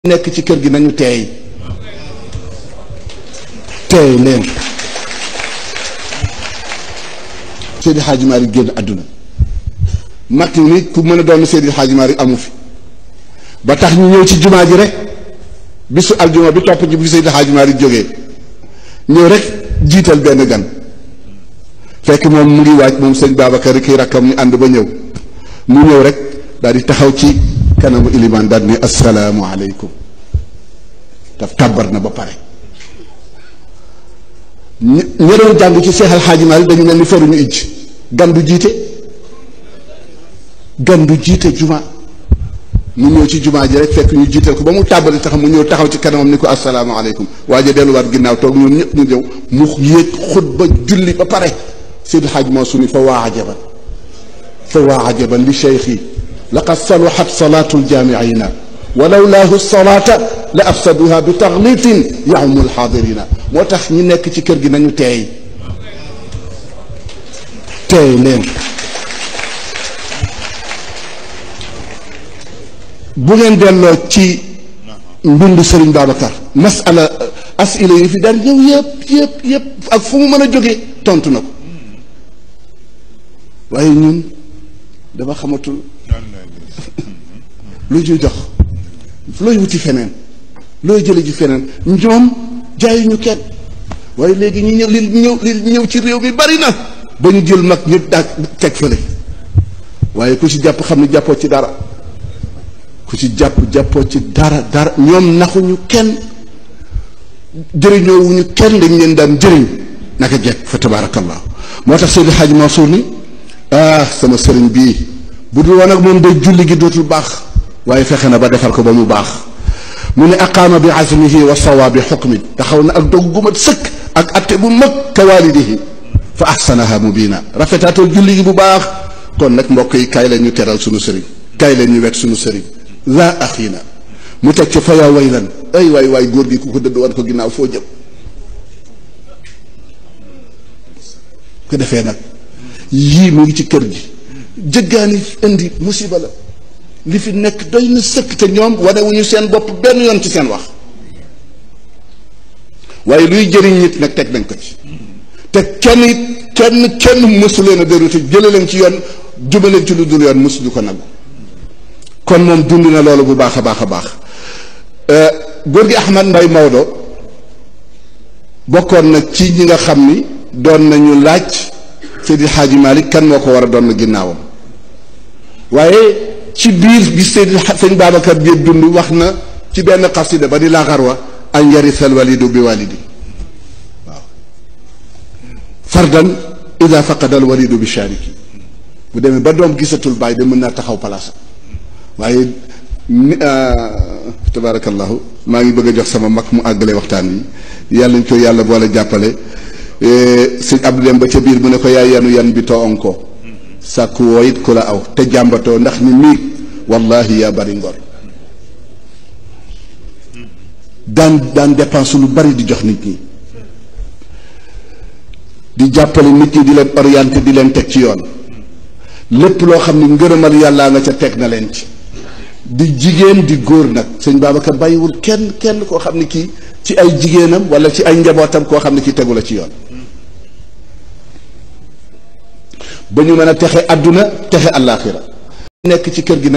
nekk ci kër gi nañu teey leen. Seydi Hadji Malick génn àdduna mag ni ku mën a doon Seydi Hadji Malick amu fi ba tax ñu ñëw ci jumaa ji rek bisu aljuma bi topp ci bi Seydi Hadji Malick jógee ñëw rek jiital benn gan fekk moom mu ngi waaj moom sëñ Babacar kii rakkam ñu ànd ba ñëw mu ñëw rek daal di taxaw ci kanamu ilimaan daal ni assalaamu aleykum daf tàbbar na ba pare. ñi doon jàng ci Seex al Xaaji Maalik dañu mel ni feruñu ijj gan du jiite juma mu ñëw ci jumaa ji rek fekk ñu jiital ko ba mu tàbbali tax mu ñëw taxaw ci kanamam ni ko assalaamu aleykum waaye delluwaat ginnaaw toog ñun ñëpp mu ñëw mu yéeg xutba julli ba pare. Seydi Hadj Mansour ni fa waa ajaban li cheikhi laqad saluhat salatu ljamiina walawlaahu salata la afsaduha bi taxlitin yahumu alxaadirina. moo tax ñi nekk ci kër gi nañu teey leen. bu ngeen delloo ci mbindu Serigne Babacar masala asila yi fi daan ñëw yëpp ak fu mu mën a jógee tontu na ko waaye ñun dama xamatul lu ñuy dox looy wuti feneen looy jële ji feneen ñoom jaayuñu kenn waaye léegi ñi ñëw ci réew mi bari na ba ñu jël mag ñëpp daag teg fële waaye ku ci jàpp xam ne jàppoo ci dara ku ci jàppoo ci dara ñoom naxuñu kenn jëriñoowuñu kenn dañ leen daan jëriñ naka jekk fa tabaarakallah. moo tax Seydi Hadji Mansour ni sama sëriñ bii bu dul woon ak moom day julli gi dootul baax waaye fexe na ba defar ko ba mu baax. mu ne aqaama bi azmihi wa sawaabi xukmin taxaw na ak dog gu mat sëkk ak atte bu mag ka waalidihi fa ahsanaha mubina rafetaatal julli gi bu baax. kon nag mbokk yi kaay leen ñu teral sunu sëriñ kaay leen ñu wet sunu sëriñ za axiina mu teg ci fa yaa waylan ay waay góor gi ku ko dëdd war ko ginnaaw foo jëm. ko defee nag yii mu ngi ci kër gi jëggaani indi musiba la li fi nekk doy na sëkk te ñoom wane wu ñu seen bopp benn yoon ci seen wax waaye luy jëriñ nit nag teg nañ ko ci te kenn mësu leen a déru te jële leen ci yoon jubaleen ci lu dul yoon mësuñu ko nagu kon moom dund na loolu bu baax a baax a baax. góor gi Ahmad Mbay Maodo bokkoon na ci ñi nga xam ni doon nañu laaj Seydi Hadji Malick kan moo ko war a doon ginnaawam waaye ci biir bi sëñ Babacar Diop dund wax na ci benn xasida ba di la xarwa an yarisal walidu bi walidi waaw fardan ida faqada al walidu bi shariki bu demee ba doom gisatul bàyyi de mën naa taxaw palaasa waaye tabarakallahu maa ngi bëgg a jox sama mag mu àggale waxtaan wi yàlla ñu ko yàlla boole jàppale. sëñ Abdou dem ba ca biir mu ne ko yaay yanu yan bi too on ko sàkku woo it ku la aw te jàmbatoo ndax ni miig wallahi yaa bari ngor daan dépense lu bari di jox nit ñi di jàppale nit ñi di leen orienté di leen teg ci yoon lépp loo xam ni ngërëmal yàllaa nga ca teg na leen ci di jigéen di góor nag sëñ Babacar bàyyiwul kenn koo xam ni kii ci ay jigéenam wala ci ay njabootam koo xam ne kii tegu la ci yoon ba ñu mën a texe àdduna texe àllaaxira nekk ci kër gi nañ